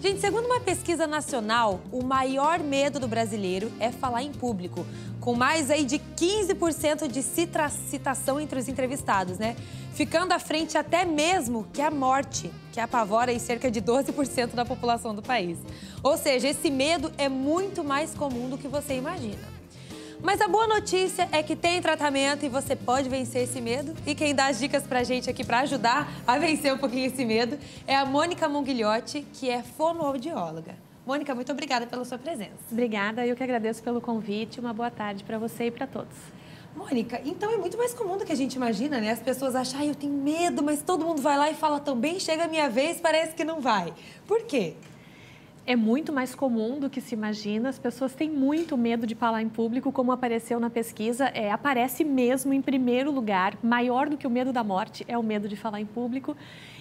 Gente, segundo uma pesquisa nacional, o maior medo do brasileiro é falar em público, com mais aí de 15% de citação entre os entrevistados, né? Ficando à frente até mesmo que a morte, que apavora aí cerca de 12% da população do país. Ou seja, esse medo é muito mais comum do que você imagina. Mas a boa notícia é que tem tratamento e você pode vencer esse medo. E quem dá as dicas pra gente aqui pra ajudar a vencer um pouquinho esse medo é a Mônica Monguilhotti, que é fonoaudióloga. Mônica, muito obrigada pela sua presença. Obrigada, eu que agradeço pelo convite. Uma boa tarde para você e para todos. Mônica, então é muito mais comum do que a gente imagina, né? As pessoas acham, eu tenho medo, mas todo mundo vai lá e fala também, chega a minha vez, parece que não vai. Por quê? É muito mais comum do que se imagina. As pessoas têm muito medo de falar em público, como apareceu na pesquisa. Aparece mesmo em primeiro lugar, maior do que o medo da morte, é o medo de falar em público.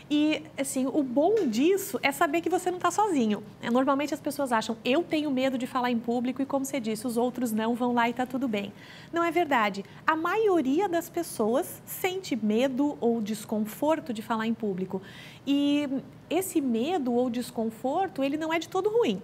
E, assim, o bom disso é saber que você não está sozinho. Normalmente as pessoas acham, eu tenho medo de falar em público e, como você disse, os outros não vão lá e está tudo bem. Não é verdade. A maioria das pessoas sente medo ou desconforto de falar em público. E esse medo ou desconforto, ele não é de todo ruim.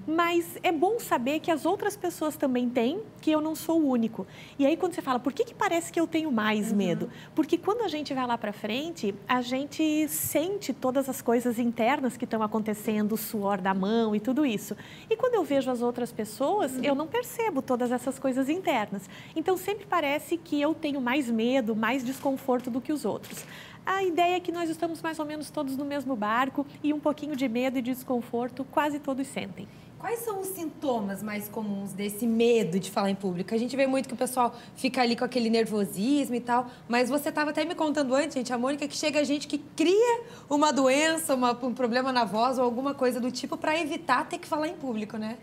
Mas é bom saber que as outras pessoas também têm, que eu não sou o único. E aí, quando você fala, por que parece que eu tenho mais medo? Porque quando a gente vai lá para frente, a gente sente todas as coisas internas que estão acontecendo, o suor da mão e tudo isso. E quando eu vejo as outras pessoas, eu não percebo todas essas coisas internas. Então, sempre parece que eu tenho mais medo, mais desconforto do que os outros. A ideia é que nós estamos mais ou menos todos no mesmo barco e um pouquinho de medo e de desconforto quase todos sentem. Quais são os sintomas mais comuns desse medo de falar em público? A gente vê muito que o pessoal fica ali com aquele nervosismo e tal, mas você estava até me contando antes, gente, a Mônica, que chega gente que cria uma doença, um problema na voz ou alguma coisa do tipo para evitar ter que falar em público, né?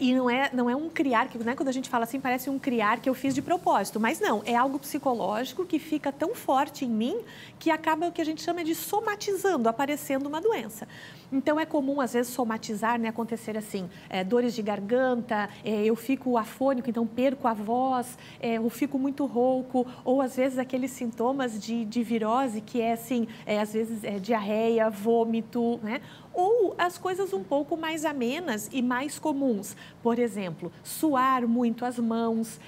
E não é um criar, que, né, quando a gente fala assim, parece um criar que eu fiz de propósito, mas não, é algo psicológico que fica tão forte em mim que acaba o que a gente chama de somatizando, aparecendo uma doença. Então, é comum, às vezes, somatizar, né, acontecer assim, dores de garganta, eu fico afônico, então perco a voz, eu fico muito rouco, ou às vezes aqueles sintomas de virose, que é assim, às vezes diarreia, vômito, né? Ou as coisas um pouco mais amenas e mais comuns. Por exemplo, suar muito as mãos,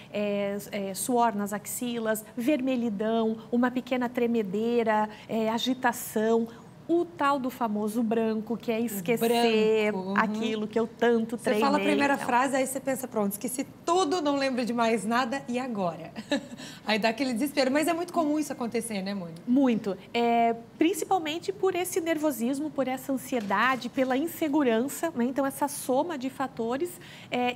suor nas axilas, vermelhidão, uma pequena tremedeira, agitação. O tal do famoso branco, que é esquecer aquilo que eu tanto treinei. Você fala a primeira frase, aí você pensa, pronto, esqueci tudo, não lembro de mais nada, e agora? Aí dá aquele desespero. Mas é muito comum isso acontecer, né, Mônica? Muito. Principalmente por esse nervosismo, por essa ansiedade, pela insegurança, né? Então, essa soma de fatores.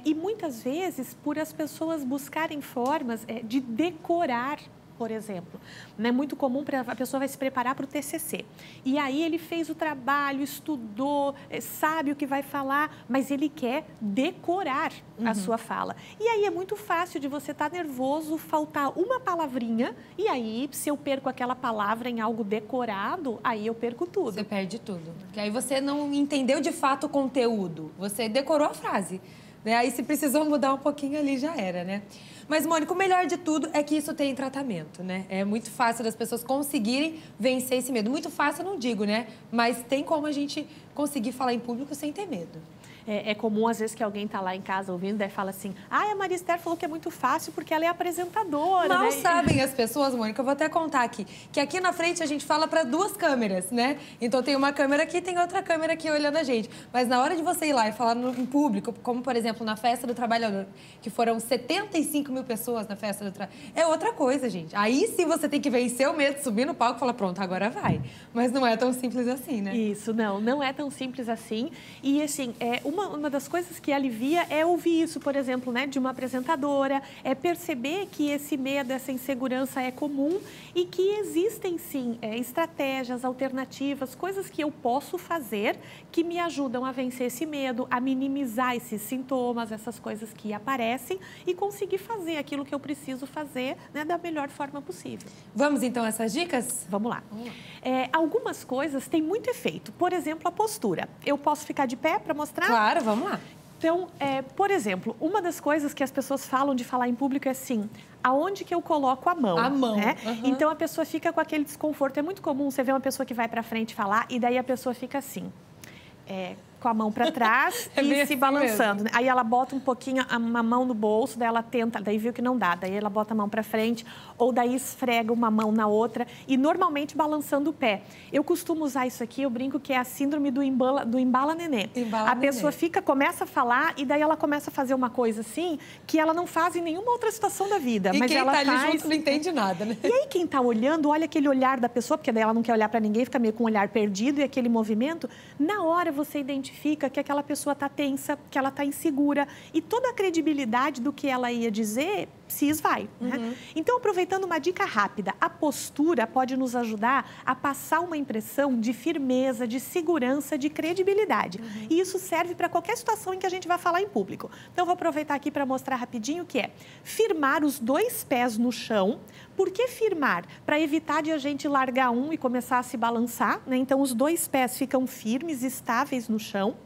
E muitas vezes, por as pessoas buscarem formas de decorar. Por exemplo, é muito comum, a pessoa vai se preparar para o TCC. E aí ele fez o trabalho, estudou, sabe o que vai falar, mas ele quer decorar a sua fala. E aí é muito fácil de você estar nervoso, faltar uma palavrinha, e aí se eu perco aquela palavra em algo decorado, aí eu perco tudo. Você perde tudo. Porque aí você não entendeu de fato o conteúdo, você decorou a frase. Aí se precisou mudar um pouquinho ali, já era, né? Mas, Mônica, o melhor de tudo é que isso tem tratamento, né? É muito fácil das pessoas conseguirem vencer esse medo. Muito fácil, eu não digo, né? Mas tem como a gente conseguir falar em público sem ter medo. É comum, às vezes, que alguém está lá em casa ouvindo e fala assim, a Maria Esther falou que é muito fácil porque ela é apresentadora. Mal né? sabem as pessoas, Mônica, eu vou até contar aqui, que aqui na frente a gente fala para duas câmeras, né? Então tem uma câmera aqui e tem outra câmera aqui olhando a gente. Mas na hora de você ir lá e falar em público, como por exemplo na Festa do Trabalhador, que foram 75 mil pessoas na Festa do Trabalhador, é outra coisa, gente. Aí sim você tem que vencer o medo, subir no palco e falar, pronto, agora vai. Mas não é tão simples assim, né? Isso, não é tão simples assim. E assim, uma das coisas que alivia é ouvir isso, por exemplo, né, de uma apresentadora, é perceber que esse medo, essa insegurança é comum e que existem, sim, estratégias, alternativas, coisas que eu posso fazer que me ajudam a vencer esse medo, a minimizar esses sintomas, essas coisas que aparecem e conseguir fazer aquilo que eu preciso fazer, né, da melhor forma possível. Vamos, então, a essas dicas? Vamos lá. Algumas coisas têm muito efeito. Por exemplo, a postura. Eu posso ficar de pé para mostrar? Claro, vamos lá. Então, por exemplo, uma das coisas que as pessoas falam de falar em público é assim, aonde que eu coloco a mão? A mão. Né? Então, a pessoa fica com aquele desconforto. É muito comum você ver uma pessoa que vai para frente falar e daí a pessoa fica assim, com a mão para trás e se assim balançando. Mesmo. Aí ela bota um pouquinho uma mão no bolso, daí ela tenta, daí viu que não dá, daí ela bota a mão para frente, ou daí esfrega uma mão na outra e normalmente balançando o pé. Eu costumo usar isso aqui, eu brinco que é a síndrome do embala nenê. Pessoa começa a falar e daí ela começa a fazer uma coisa assim que ela não faz em nenhuma outra situação da vida. E mas quem ela tá ali faz... junto não entende nada, né? E aí quem tá olhando, olha aquele olhar da pessoa, porque daí ela não quer olhar para ninguém, fica meio com o olhar perdido e aquele movimento, na hora você identifica que aquela pessoa tá tensa, que ela tá insegura e toda a credibilidade do que ela ia dizer se esvai. Né? Então, aproveitando uma dica rápida, a postura pode nos ajudar a passar uma impressão de firmeza, de segurança, de credibilidade. E isso serve para qualquer situação em que a gente vai falar em público. Então, eu vou aproveitar aqui para mostrar rapidinho o que é firmar os 2 pés no chão. Por que firmar? Para evitar de a gente largar um e começar a se balançar, né? Então, os 2 pés ficam firmes, estáveis no chão.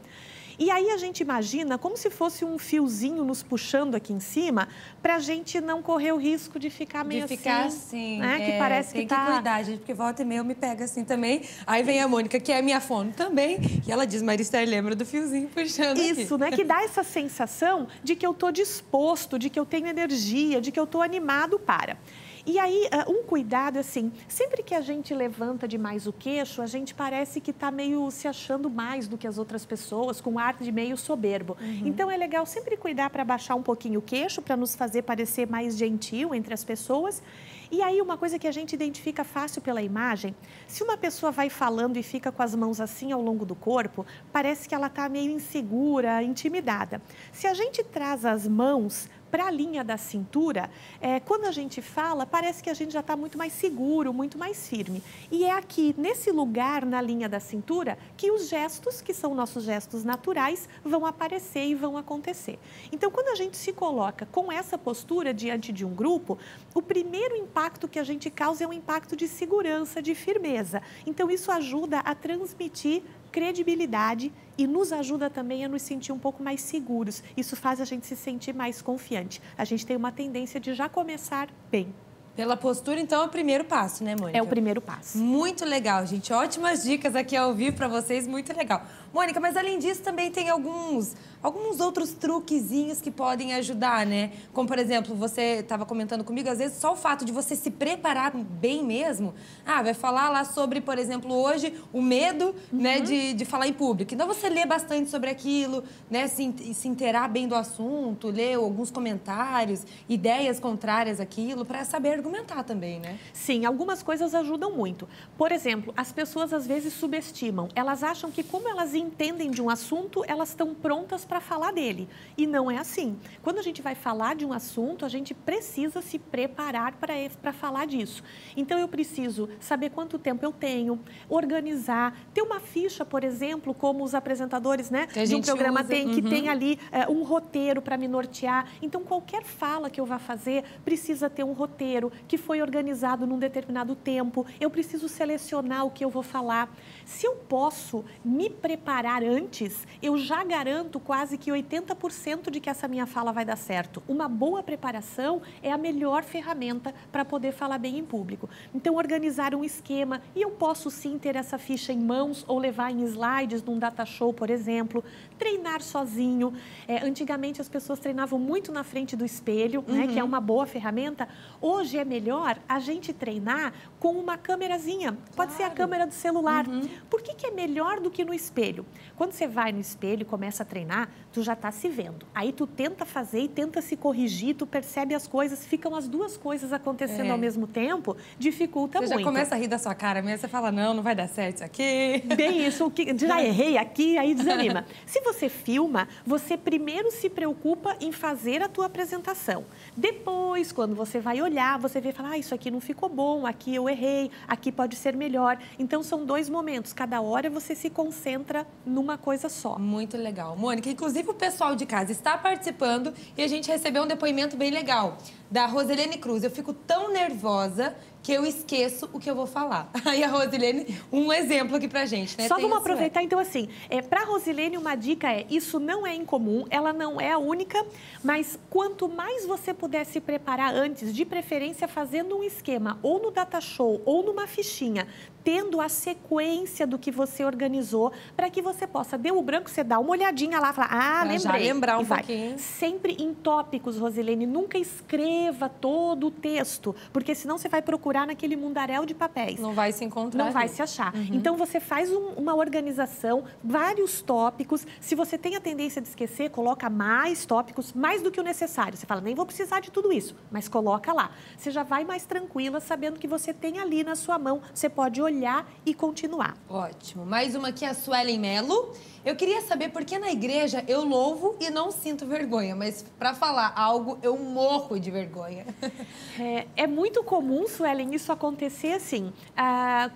E aí a gente imagina como se fosse um fiozinho nos puxando aqui em cima, para a gente não correr o risco de ficar meio assim, né? Que parece que tá... Tem que cuidar, gente, porque volta e meia eu me pega assim também. Aí vem a Mônica, que é minha fono também, e ela diz, Maristela, lembra do fiozinho puxando isso, aqui. Né? Que dá essa sensação de que eu tô disposto, de que eu tenho energia, de que eu tô animado para... E aí, um cuidado, assim, sempre que a gente levanta demais o queixo, a gente parece que está meio se achando mais do que as outras pessoas, com ar de meio soberbo. Então, é legal sempre cuidar para baixar um pouquinho o queixo, para nos fazer parecer mais gentil entre as pessoas. E aí, uma coisa que a gente identifica fácil pela imagem, se uma pessoa vai falando e fica com as mãos assim ao longo do corpo, parece que ela está meio insegura, intimidada. Se a gente traz as mãos para a linha da cintura, quando a gente fala, parece que a gente já está muito mais seguro, muito mais firme. E é aqui, nesse lugar, na linha da cintura, que os gestos, que são nossos gestos naturais, vão aparecer e vão acontecer. Então, quando a gente se coloca com essa postura diante de um grupo, o primeiro impacto que a gente causa é um impacto de segurança, de firmeza. Então, isso ajuda a transmitir credibilidade e nos ajuda também a nos sentir um pouco mais seguros. Isso faz a gente se sentir mais confiante. A gente tem uma tendência de já começar bem. Pela postura, então, é o primeiro passo, né, Mônica? É o primeiro passo. Muito legal, gente. Ótimas dicas aqui ao vivo para vocês, muito legal. Mônica, mas além disso, também tem alguns outros truquezinhos que podem ajudar, né? Como, por exemplo, você estava comentando comigo, às vezes só o fato de você se preparar bem mesmo. Vai falar lá sobre, por exemplo, hoje, o medo, né, de falar em público. Então, você lê bastante sobre aquilo, né, se inteirar bem do assunto, ler alguns comentários, ideias contrárias àquilo, para saber argumentar também, né? Sim, algumas coisas ajudam muito. Por exemplo, as pessoas às vezes subestimam. Elas acham que como elas entendem de um assunto, elas estão prontas para falar dele. E não é assim. Quando a gente vai falar de um assunto, a gente precisa se preparar para falar disso. Então, eu preciso saber quanto tempo eu tenho, organizar, ter uma ficha, por exemplo, como os apresentadores, né, de um programa têm, que tem ali um roteiro para me nortear. Então, qualquer fala que eu vá fazer precisa ter um roteiro que foi organizado num determinado tempo. Eu preciso selecionar o que eu vou falar. Se eu posso me preparar antes, eu já garanto quase que 80% de que essa minha fala vai dar certo. Uma boa preparação é a melhor ferramenta para poder falar bem em público. Então, organizar um esquema, e eu posso sim ter essa ficha em mãos ou levar em slides num data show, por exemplo, treinar sozinho. Antigamente as pessoas treinavam muito na frente do espelho, né, que é uma boa ferramenta. Hoje é melhor a gente treinar com uma câmerazinha. Pode ser a câmera do celular. Por que é melhor do que no espelho? Quando você vai no espelho e começa a treinar, tu já está se vendo. Aí tu tenta fazer e tenta se corrigir, tu percebe as coisas, ficam as duas coisas acontecendo ao mesmo tempo, dificulta muito. Você já começa a rir da sua cara mesmo, você fala, não vai dar certo isso aqui. Bem isso, já errei aqui, aí desanima. Se você filma, você primeiro se preocupa em fazer a tua apresentação. Depois, quando você vai olhar, você vê e fala, isso aqui não ficou bom, aqui eu errei, aqui pode ser melhor. Então, são 2 momentos. Cada hora você se concentra numa coisa só. Muito legal. Mônica, inclusive o pessoal de casa está participando e a gente recebeu um depoimento bem legal da Rosilene Cruz. Eu fico tão nervosa que eu esqueço o que eu vou falar. Aí a Rosilene, um exemplo aqui pra gente, né? Só vamos aproveitar, então, assim, pra Rosilene uma dica isso não é incomum, ela não é a única, mas quanto mais você puder se preparar antes, de preferência fazendo um esquema, ou no data show, ou numa fichinha, tendo a sequência do que você organizou, para que você possa, deu o branco, você dá uma olhadinha lá, fala, lembrei. Já lembrar um pouquinho. Sempre em tópicos, Rosilene, nunca escreva todo o texto, porque senão você vai procurar naquele mundaréu de papéis. Não vai se encontrar. Não vai se achar. Então, você faz uma organização, vários tópicos. Se você tem a tendência de esquecer, coloca mais tópicos, mais do que o necessário. Você fala, nem vou precisar de tudo isso, mas coloca lá. Você já vai mais tranquila, sabendo que você tem ali na sua mão, você pode olhar e continuar. Ótimo. Mais uma aqui, a Suelen Melo. Eu queria saber por que na igreja eu louvo e não sinto vergonha, mas para falar algo eu morro de vergonha. É muito comum, Suelen, isso acontecer assim.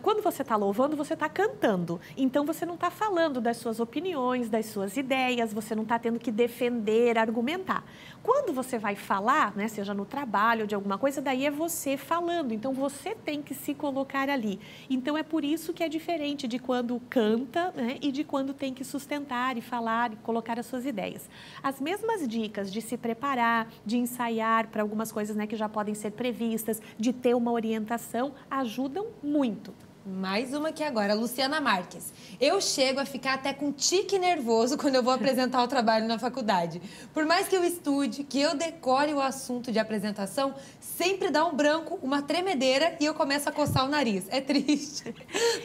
Quando você está louvando, você está cantando. Então, você não está falando das suas opiniões, das suas ideias, você não está tendo que defender, argumentar. Quando você vai falar, né, seja no trabalho ou de alguma coisa, daí é você falando. Então, você tem que se colocar ali. Então, é por isso que é diferente de quando canta, né, e de quando tem que sustentar e falar e colocar as suas ideias. As mesmas dicas de se preparar, de ensaiar para algumas coisas, né, que já podem ser previstas, de ter uma orientação, ajudam muito. Mais uma aqui agora, Luciana Marques. Eu chego a ficar até com tique nervoso quando eu vou apresentar o trabalho na faculdade. Por mais que eu estude, que eu decore o assunto de apresentação, sempre dá um branco, uma tremedeira e eu começo a coçar o nariz. É triste.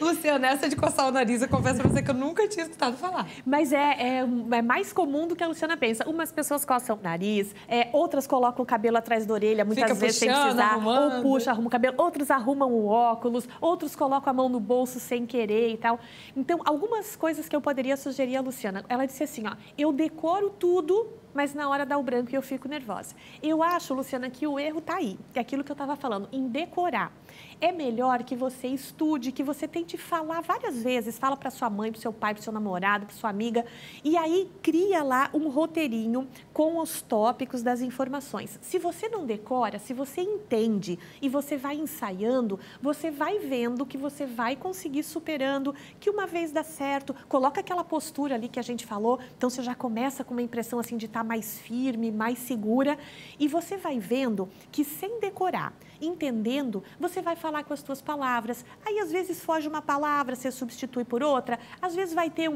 Luciana, essa de coçar o nariz, eu confesso pra você que eu nunca tinha escutado falar. Mas é mais comum do que a Luciana pensa. Umas pessoas coçam o nariz, outras colocam o cabelo atrás da orelha, muitas vezes sem precisar, ou puxa, arruma o cabelo. Outros arrumam o óculos, outros colocam a mão no bolso sem querer e tal. Então, algumas coisas que eu poderia sugerir a Luciana. Ela disse assim, ó, eu decoro tudo, mas na hora dá o branco e eu fico nervosa. Eu acho, Luciana, que o erro tá aí. É aquilo que eu estava falando, em decorar. É melhor que você estude, que você tente falar várias vezes. Fala para sua mãe, para seu pai, para seu namorado, para sua amiga. E aí, cria lá um roteirinho com os tópicos das informações. Se você não decora, se você entende e você vai ensaiando, você vai vendo que você vai conseguir superando, que uma vez dá certo, coloca aquela postura ali que a gente falou. Então, você já começa com uma impressão assim de estar mais firme, mais segura. E você vai vendo que sem decorar, entendendo, você vai falar com as suas palavras. Aí, às vezes, foge uma palavra, você substitui por outra. Às vezes, vai ter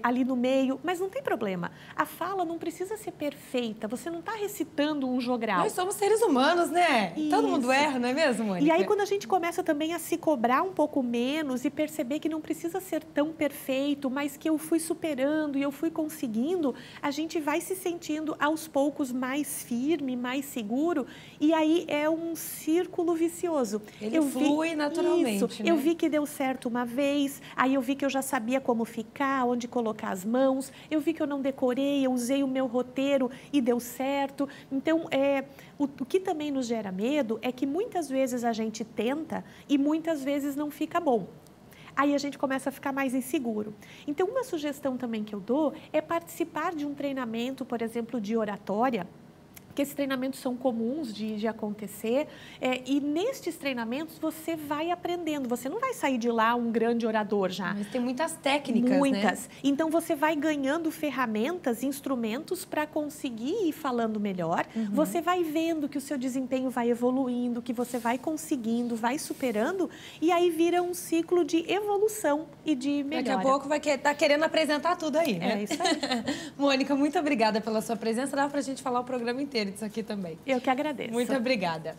ali no meio, mas não tem problema. A fala não precisa ser perfeita. Você não está recitando um jogral. Nós somos seres humanos, né? Isso. Todo mundo erra, não é mesmo, Mônica? E aí, quando a gente começa também a se cobrar um pouco menos e perceber que não precisa ser tão perfeito, mas que eu fui superando e eu fui conseguindo, a gente vai se sentindo aos poucos mais firme, mais seguro. E aí é um círculo vicioso. Ele flui naturalmente, isso. Né? Eu vi que deu certo uma vez, aí eu vi que eu já sabia como ficar, onde colocar as mãos, eu vi que eu não decorei, eu usei o meu roteiro e deu certo. Então, o que também nos gera medo é que muitas vezes a gente tenta e muitas vezes não fica bom. Aí a gente começa a ficar mais inseguro. Então, uma sugestão também que eu dou é participar de um treinamento, por exemplo, de oratória, que esses treinamentos são comuns de acontecer, e nestes treinamentos você vai aprendendo, você não vai sair de lá um grande orador já. Mas tem muitas técnicas, Muitas. Né? Então, você vai ganhando ferramentas, instrumentos para conseguir ir falando melhor, você vai vendo que o seu desempenho vai evoluindo, que você vai conseguindo, vai superando, e aí vira um ciclo de evolução e de melhora. Daqui a pouco vai estar querendo apresentar tudo aí, né? É isso aí. Mônica, muito obrigada pela sua presença, dá pra gente falar o programa inteiro disso aqui também. Eu que agradeço. Muito obrigada.